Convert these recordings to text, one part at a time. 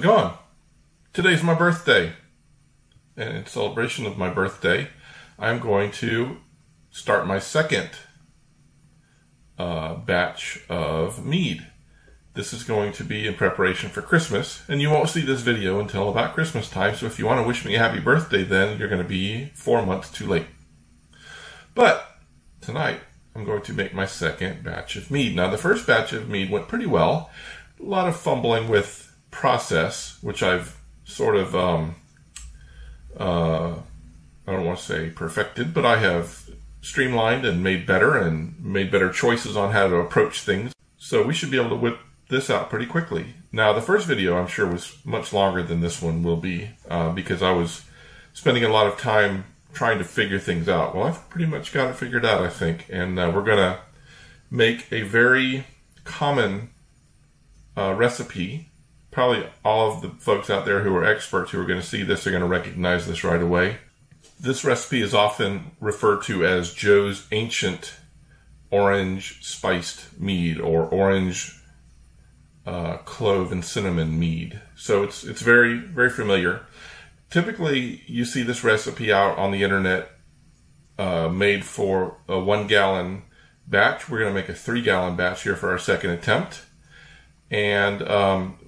it going? Today's my birthday, and in celebration of my birthday, I'm going to start my second batch of mead. This is going to be in preparation for Christmas, and you won't see this video until about Christmas time, so if you want to wish me a happy birthday then, you're going to be 4 months too late. But tonight, I'm going to make my second batch of mead. Now, the first batch of mead went pretty well. A lot of fumbling with process, which I've sort of, I don't want to say perfected, but I have streamlined and made better choices on how to approach things. So we should be able to whip this out pretty quickly. Now, the first video, I'm sure, was much longer than this one will be, because I was spending a lot of time trying to figure things out. Well, I've pretty much got it figured out, I think, and we're going to make a very common recipe. Probably all of the folks out there who are experts who are going to see this are going to recognize this right away. This recipe is often referred to as Joe's Ancient Orange Spiced Mead, or Orange Clove and Cinnamon Mead. So it's very, very familiar. Typically, you see this recipe out on the internet made for a 1 gallon batch. We're going to make a 3 gallon batch here for our second attempt. And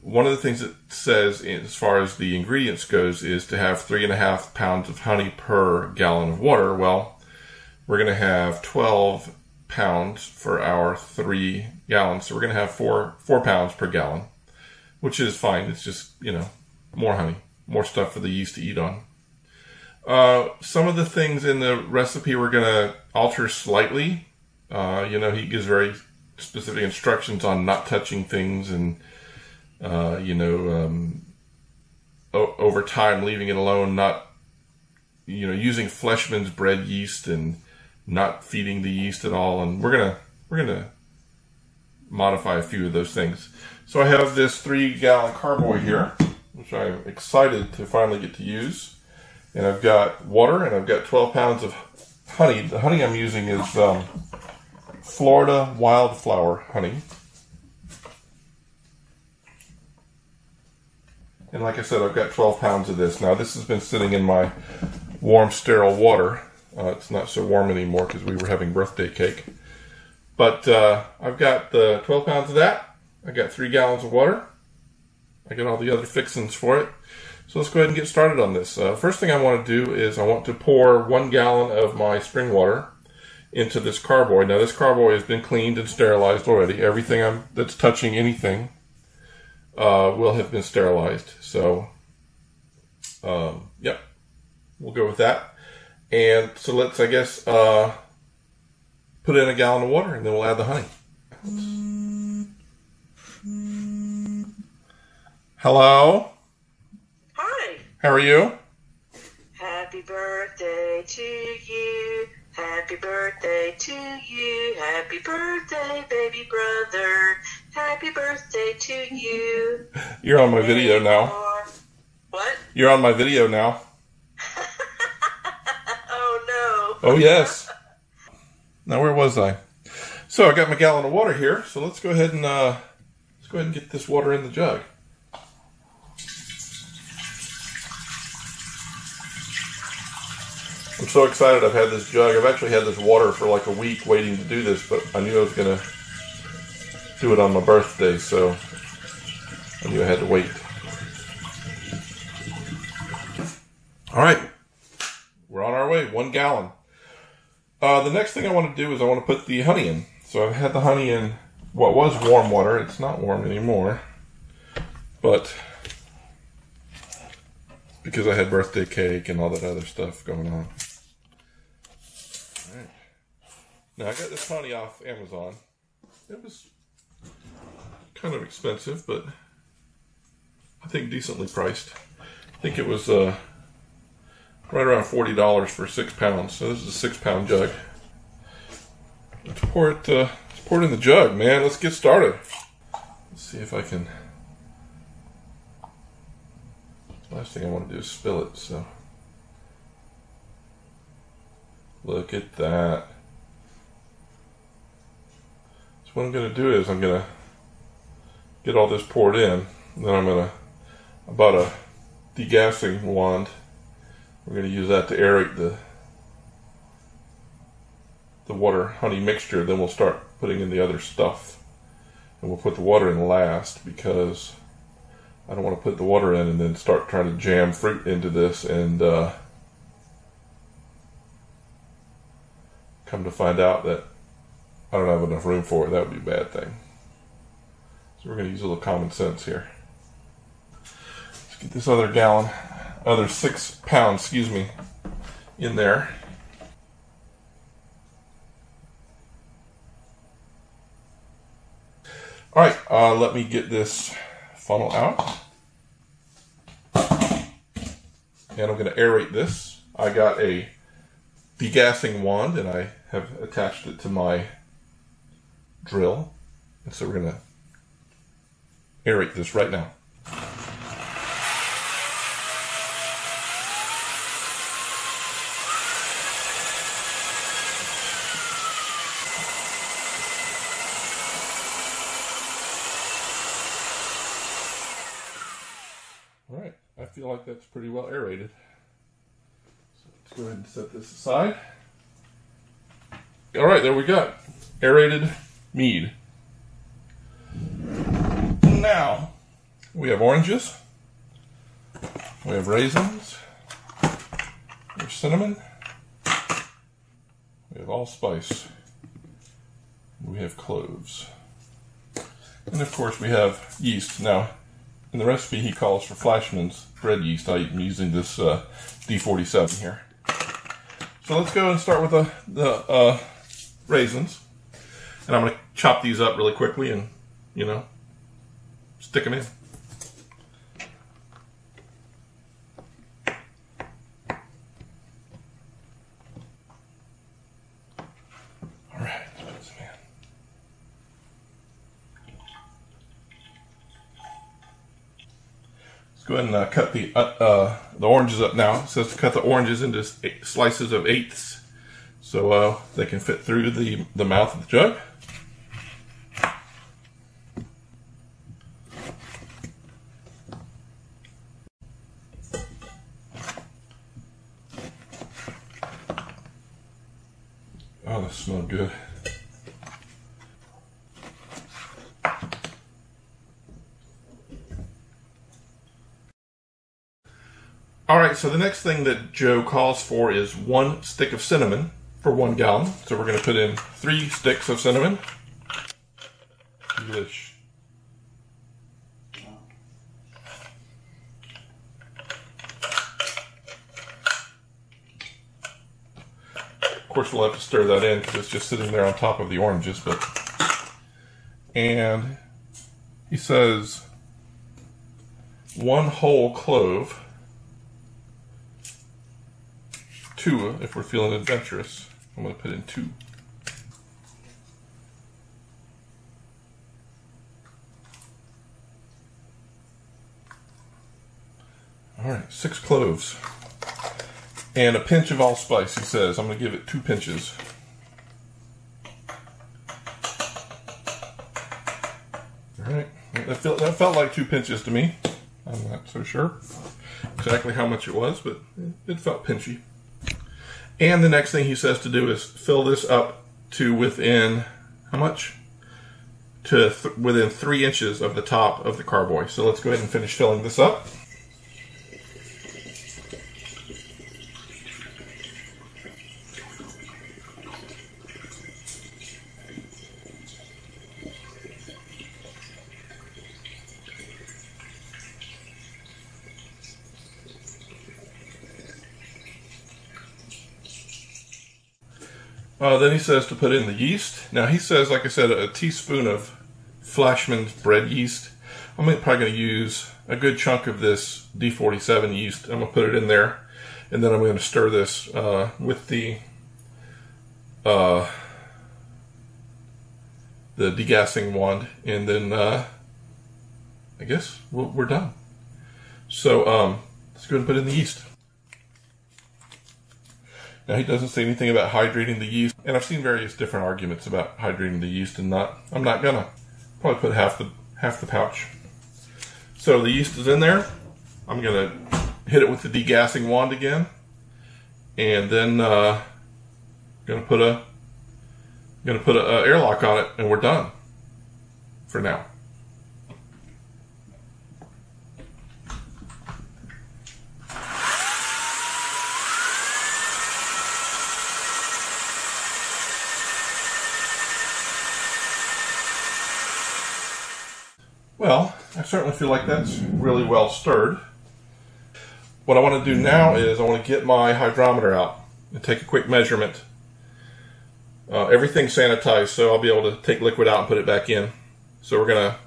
one of the things it says as far as the ingredients goes is to have 3.5 pounds of honey per gallon of water. Well, we're going to have 12 pounds for our 3 gallons. So we're going to have 4 pounds per gallon, which is fine. It's just, more honey. More stuff for the yeast to eat on. Some of the things in the recipe we're going to alter slightly. He gives very specific instructions on not touching things and, over time leaving it alone, not, using Fleshman's bread yeast and not feeding the yeast at all. And we're gonna modify a few of those things. So I have this 3 gallon carboy here, which I'm excited to finally get to use. And I've got water, and I've got 12 pounds of honey. The honey I'm using is Florida wildflower honey. And like I said, I've got 12 pounds of this. Now, this has been sitting in my warm, sterile water. It's not so warm anymore because we were having birthday cake. But I've got 12 pounds of that. I got 3 gallons of water. I got all the other fixings for it. So let's go ahead and get started on this. First thing I want to do is I want to pour 1 gallon of my spring water into this carboy. Now, this carboy has been cleaned and sterilized already. Everything that's touching anything will have been sterilized. So, yep, we'll go with that. And so let's, I guess, put in 1 gallon of water, and then we'll add the honey. Hello? Hi. How are you? Happy birthday to you. Happy birthday to you. Happy birthday, baby brother. Happy birthday to you. You're on my video now. What? You're on my video now. Oh, no. Oh, yes. Now, where was I? So I got my gallon of water here. So let's go ahead and get this water in the jug. I'm so excited I've had this jug. I've actually had this water for like a week waiting to do this, but I knew I was going to do it on my birthday, so I knew I had to wait. All right. We're on our way. 1 gallon. The next thing I want to do is I want to put the honey in. So I've had the honey in what was warm water. It's not warm anymore, but because I had birthday cake and all that other stuff going on. All right. Now, I got this honey off Amazon. It was kind of expensive, but I think decently priced. I think it was right around $40 for 6 pounds. So this is a 6 pound jug. Let's pour it in the jug, man. Let's get started. Let's see if I can. Last thing I want to do is spill it, so. Look at that. So what I'm going to do is I'm going to get all this poured in, and then I'm going to I bought a degassing wand. We're going to use that to aerate the water honey mixture. Then we'll start putting in the other stuff. And we'll put the water in last because I don't want to put the water in and then start trying to jam fruit into this and come to find out that I don't have enough room for it. That would be a bad thing. So we're going to use a little common sense here. Let's get this other 6 pounds, excuse me, in there. All right, let me get this funnel out. And I'm going to aerate this. I got a degassing wand and I have attached it to my drill. And so we're going to aerate this right now. Alright, I feel like that's pretty well aerated. So let's go ahead and set this aside. Alright, there we go. Aerated mead. Now, we have oranges. We have raisins. We have cinnamon. We have allspice. We have cloves. And of course we have yeast. Now, in the recipe, he calls for Flashman's bread yeast. I'm using this D47 here. So let's go and start with the raisins. And I'm going to chop these up really quickly and, you know, stick them in. All right, let's put some in. Let's go ahead and cut the oranges up now. It says to cut the oranges into slices of 1/8 so they can fit through the mouth of the jug. Oh, that smells good. Alright, so the next thing that Joe calls for is 1 stick of cinnamon for 1 gallon. So we're going to put in 3 sticks of cinnamon. Delish. Of course, we'll have to stir that in because it's just sitting there on top of the oranges. And he says 1 whole clove. 2 if we're feeling adventurous. I'm going to put in 2. Alright, 6 cloves. And a pinch of allspice, he says. I'm going to give it 2 pinches. Alright, that felt like 2 pinches to me. I'm not so sure exactly how much it was, but it felt pinchy. And the next thing he says to do is fill this up to within, how much? To within 3 inches of the top of the carboy. So let's go ahead and finish filling this up. Then he says to put in the yeast. Now he says, like I said, a teaspoon of Flashman's bread yeast. I'm probably going to use a good chunk of this D47 yeast. I'm going to put it in there, and then I'm going to stir this with the degassing wand, and then I guess we're done. So let's go ahead and put in the yeast. Now he doesn't say anything about hydrating the yeast, and I've seen various different arguments about hydrating the yeast, and I'm not gonna. Probably put half the pouch. So the yeast is in there, I'm going to hit it with the degassing wand again, and then going to put a airlock on it, and we're done for now. Well, I certainly feel like that's really well stirred. What I want to do now is I want to get my hydrometer out and take a quick measurement. Everything's sanitized, so I'll be able to take liquid out and put it back in. So we're going to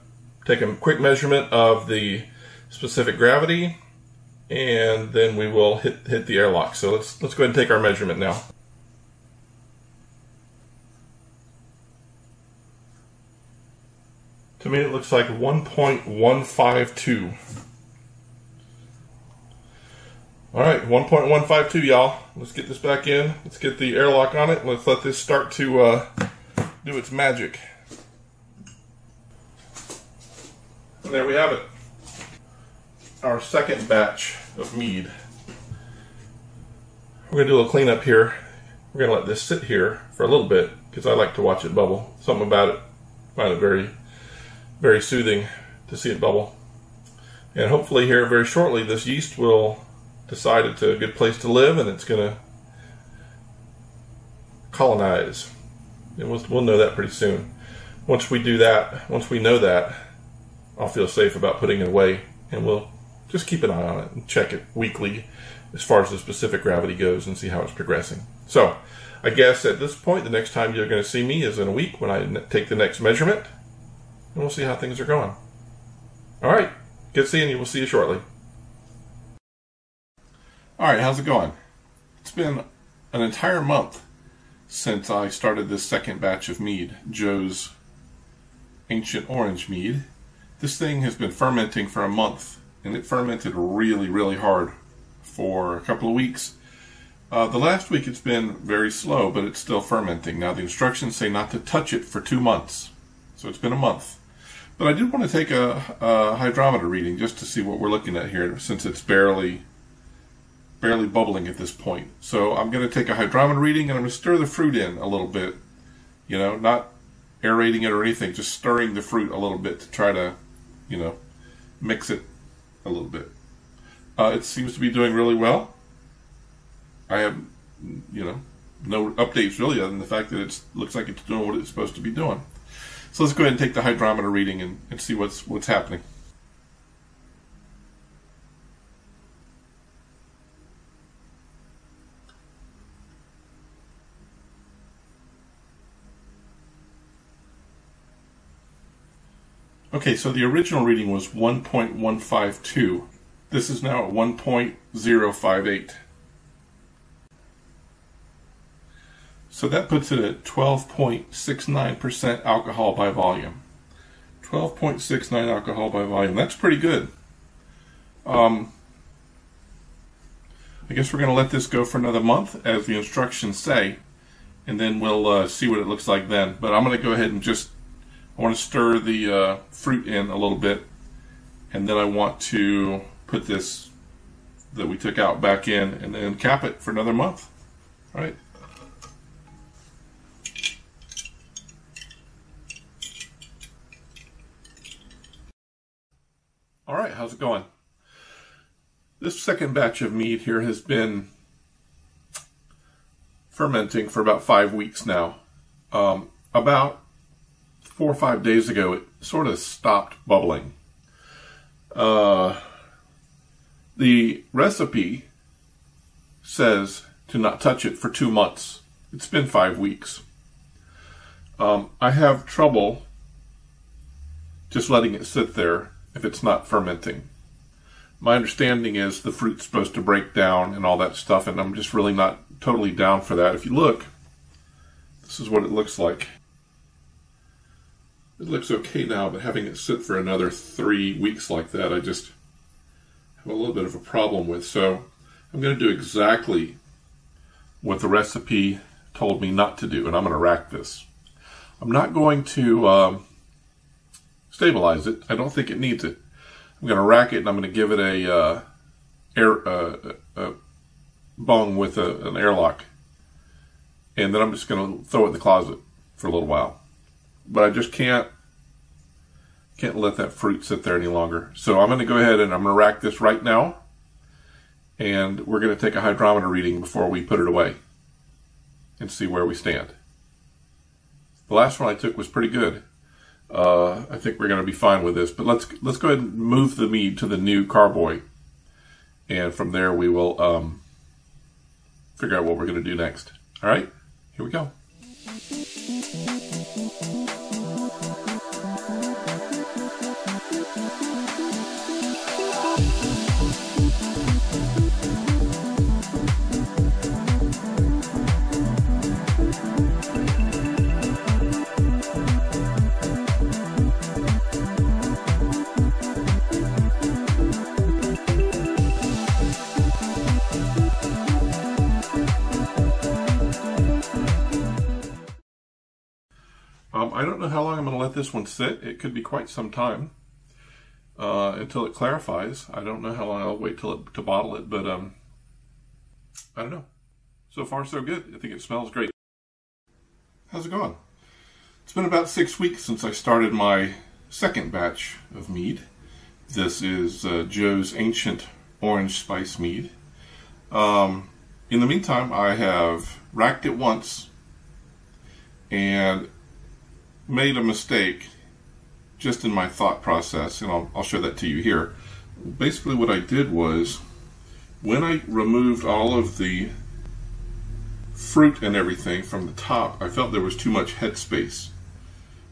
take a quick measurement of the specific gravity, and then we will hit the airlock. So let's go ahead and take our measurement now. To me, it looks like 1.152. All right, 1.152, y'all. Let's get this back in. Let's get the airlock on it. Let's let this start to do its magic. And there we have it. Our second batch of mead. We're going to do a little cleanup here. We're going to let this sit here for a little bit because I like to watch it bubble. Something about it. I find it very, very soothing to see it bubble. And hopefully here very shortly this yeast will decide it's a good place to live and it's going to colonize. And we'll know that pretty soon. Once we do that, once we know that, I'll feel safe about putting it away, and we'll just keep an eye on it and check it weekly as far as the specific gravity goes and see how it's progressing. So I guess at this point the next time you're going to see me is in a week when I take the next measurement, and we'll see how things are going. Alright, good seeing you. We'll see you shortly. Alright, how's it going? It's been an entire month since I started this second batch of mead, Joe's Ancient Orange Mead. This thing has been fermenting for a month, and it fermented really, really hard for a couple of weeks. The last week it's been very slow, but it's still fermenting. Now the instructions say not to touch it for 2 months, so it's been a month. But I did want to take a hydrometer reading just to see what we're looking at here, since it's barely bubbling at this point. So I'm going to take a hydrometer reading, and I'm going to stir the fruit in a little bit. You know, not aerating it or anything, just stirring the fruit a little bit to try to, you know, mix it a little bit. It seems to be doing really well. I have, you know, no updates really other than the fact that it looks like it's doing what it's supposed to be doing. So let's go ahead and take the hydrometer reading and see what's happening. Okay, so the original reading was 1.152. This is now at 1.058. So that puts it at 12.69% alcohol by volume. 12.69 alcohol by volume. That's pretty good. I guess we're going to let this go for another month, as the instructions say, and then we'll see what it looks like then. But I'm going to go ahead and I want to stir the fruit in a little bit, and then I want to put this that we took out back in and then cap it for another month. All right. All right, how's it going? This second batch of mead here has been fermenting for about 5 weeks now. About 4 or 5 days ago, it sort of stopped bubbling. The recipe says to not touch it for 2 months. It's been 5 weeks. I have trouble just letting it sit there if it's not fermenting. My understanding is the fruit's supposed to break down and all that stuff, and I'm just really not totally down for that. If you look, this is what it looks like. It looks okay now, but having it sit for another 3 weeks like that, I just have a little bit of a problem with. So I'm going to do exactly what the recipe told me not to do, and I'm going to rack this. I'm not going to stabilize it. I don't think it needs it. I'm going to rack it, and I'm going to give it a bung with an airlock. And then I'm just going to throw it in the closet for a little while. But I just can't let that fruit sit there any longer. So I'm going to go ahead and I'm going to rack this right now. And we're going to take a hydrometer reading before we put it away and see where we stand. The last one I took was pretty good. I think we're going to be fine with this. But let's go ahead and move the mead to the new carboy. And from there we will figure out what we're going to do next. All right, here we go. I don't know how long I'm going to let this one sit. It could be quite some time until it clarifies. I don't know how long I'll wait to bottle it, but I don't know. So far, so good. I think it smells great. How's it going? It's been about 6 weeks since I started my second batch of mead. This is Joe's Ancient Orange Spice Mead. In the meantime, I have racked it once and made a mistake just in my thought process, and I'll show that to you here. Basically what I did was, when I removed all of the fruit and everything from the top, I felt there was too much headspace.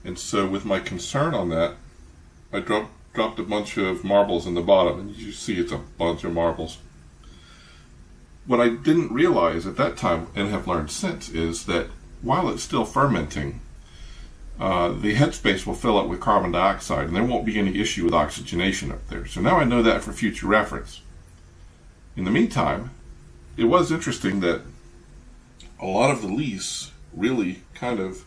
And so with my concern on that, I dropped a bunch of marbles in the bottom, and you see it's a bunch of marbles. What I didn't realize at that time, and have learned since, is that while it's still fermenting, the headspace will fill up with carbon dioxide, and there won't be any issue with oxygenation up there. So now I know that for future reference. In the meantime, it was interesting that a lot of the lees really kind of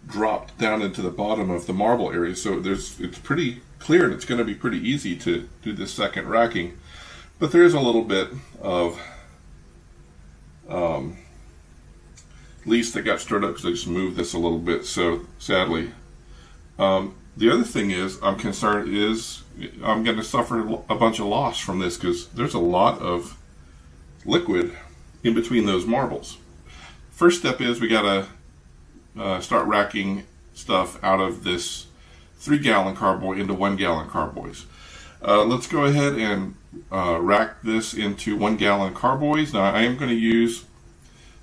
dropped down into the bottom of the marble area. So it's pretty clear, and it's going to be pretty easy to do this second racking. But there is a little bit of lees that got stirred up because I just moved this a little bit, so sadly. The other thing is, I'm concerned is I'm going to suffer a bunch of loss from this because there's a lot of liquid in between those marbles. First step is we got to start racking stuff out of this 3-gallon carboy into 1-gallon carboys. Let's go ahead and rack this into 1-gallon carboys. Now I am going to use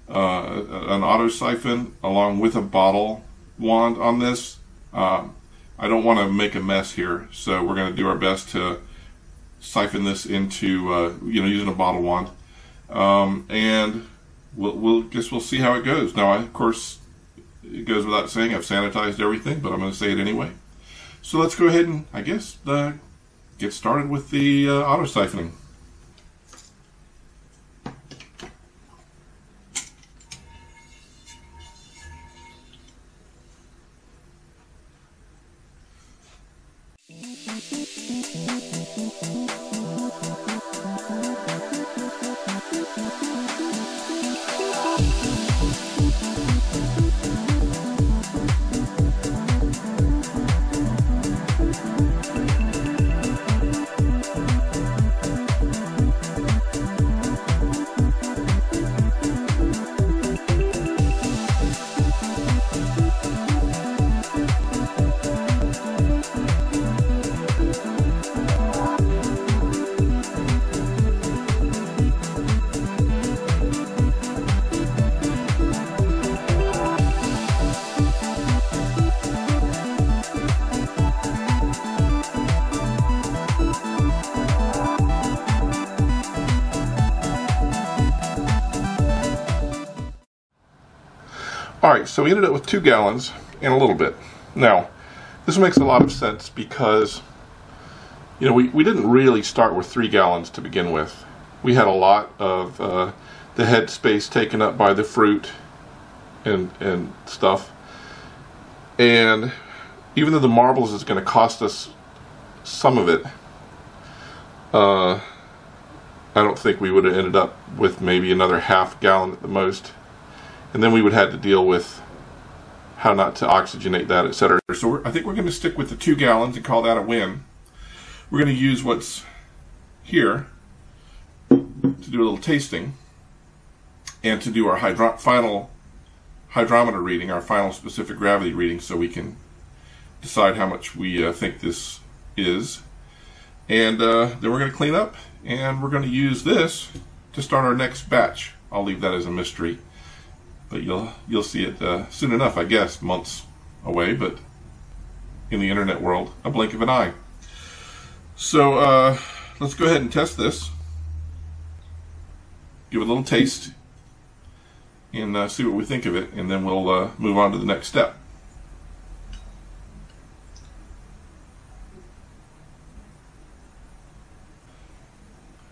an auto siphon along with a bottle wand on this. I don't want to make a mess here, so we're going to do our best to siphon this into using a bottle wand, and we'll see how it goes. Now, of course, it goes without saying I've sanitized everything, but I'm going to say it anyway. So let's go ahead and I guess get started with the auto siphoning. Alright, so we ended up with 2 gallons and a little bit. Now, this makes a lot of sense because, we didn't really start with 3 gallons to begin with. We had a lot of the head space taken up by the fruit and stuff. And even though the marbles is going to cost us some of it, I don't think we would have ended up with maybe another half gallon at the most. And then we would have had to deal with how not to oxygenate that, etc. So I think we're going to stick with the 2 gallons and call that a win. We're going to use what's here to do a little tasting and to do our final hydrometer reading, our final specific gravity reading, so we can decide how much we think this is. And then we're going to clean up, and we're going to use this to start our next batch. I'll leave that as a mystery, but you'll see it soon enough, I guess, months away, but in the internet world, a blink of an eye. So let's go ahead and test this. Give it a little taste and see what we think of it, and then we'll move on to the next step.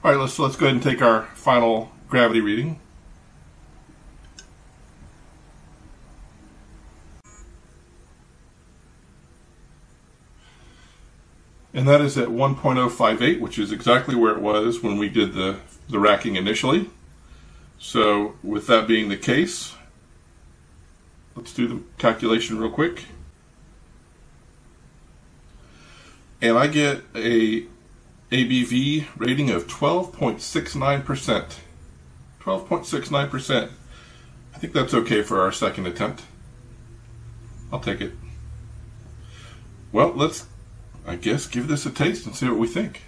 All right, let's go ahead and take our final gravity reading. And that is at 1.058, which is exactly where it was when we did the racking initially. So with that being the case, let's do the calculation real quick. And I get a ABV rating of 12.69%. 12.69%. I think that's okay for our second attempt. I'll take it. Well, let's, I guess, give this a taste and see what we think.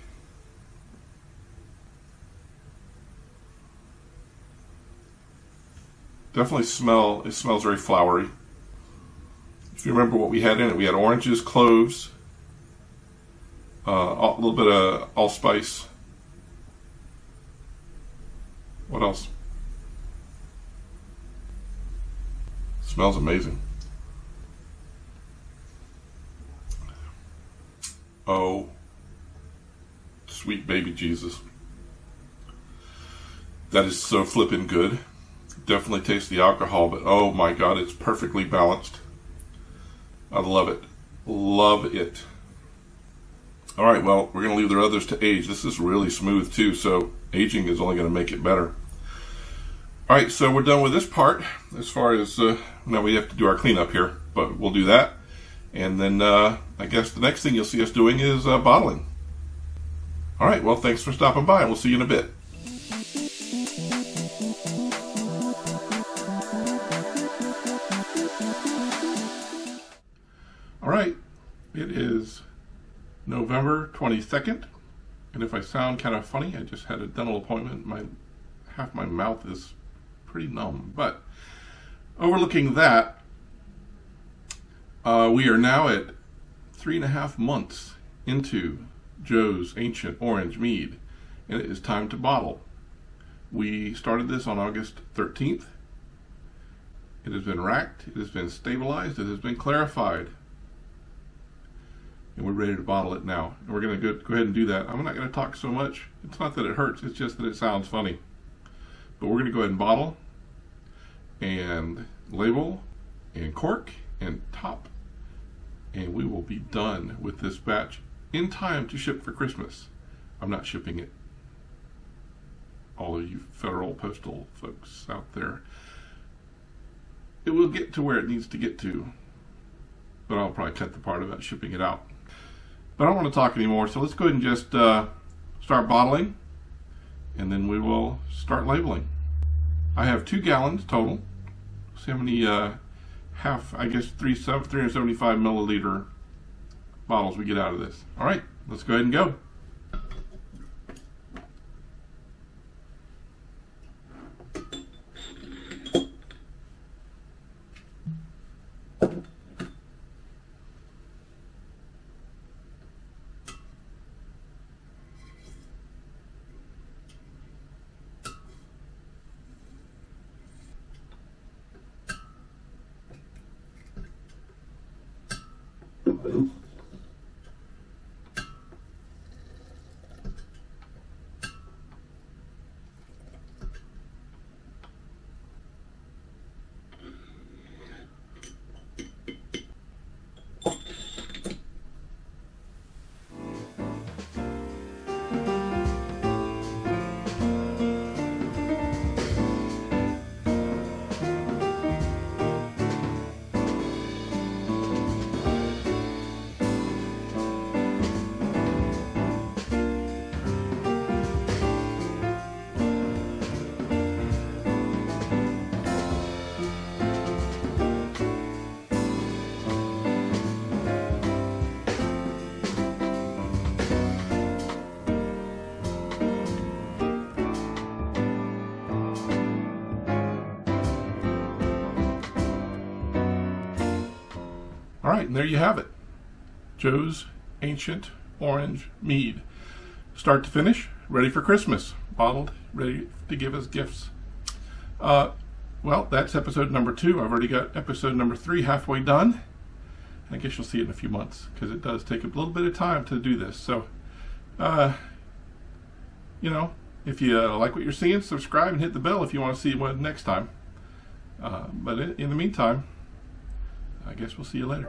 Definitely it smells very flowery. If you remember what we had in it, we had oranges, cloves, a little bit of allspice. What else? Smells amazing. Oh, sweet baby Jesus. That is so flippin' good. Definitely taste the alcohol, but oh my God, it's perfectly balanced. I love it. Love it. All right, well, we're going to leave the others to age. This is really smooth too, so aging is only going to make it better. All right, so we're done with this part. As far as, now we have to do our cleanup here, but we'll do that. And then I guess the next thing you'll see us doing is bottling. All right, well, thanks for stopping by, and we'll see you in a bit. All right, it is November 22nd, and if I sound kind of funny, I just had a dental appointment. Half my mouth is pretty numb, but overlooking that, we are now at 3.5 months into Joe's Ancient Orange Mead, and it is time to bottle. We started this on August 13th. It has been racked, it has been stabilized, it has been clarified, and we're ready to bottle it now. And we're going to go ahead and do that. I'm not going to talk so much. It's not that it hurts, it's just that it sounds funny. But we're going to go ahead and bottle and label and cork and top, and we will be done with this batch in time to ship for Christmas. I'm not shipping it. All of you federal postal folks out there, it will get to where it needs to get to, but I'll probably cut the part about shipping it out. But I don't want to talk anymore, so let's go ahead and just start bottling, and then we will start labeling. I have 2 gallons total. See how many I guess 375 milliliter bottles we get out of this. All right, let's go ahead and go. All right, and there you have it. Joe's Ancient Orange Mead. Start to finish, ready for Christmas. Bottled, ready to give us gifts. Well, that's episode number 2. I've already got episode number 3 halfway done. I guess you'll see it in a few months, because it does take a little bit of time to do this. So, you know, if you like what you're seeing, subscribe and hit the bell if you want to see what next time. But in the meantime, I guess we'll see you later.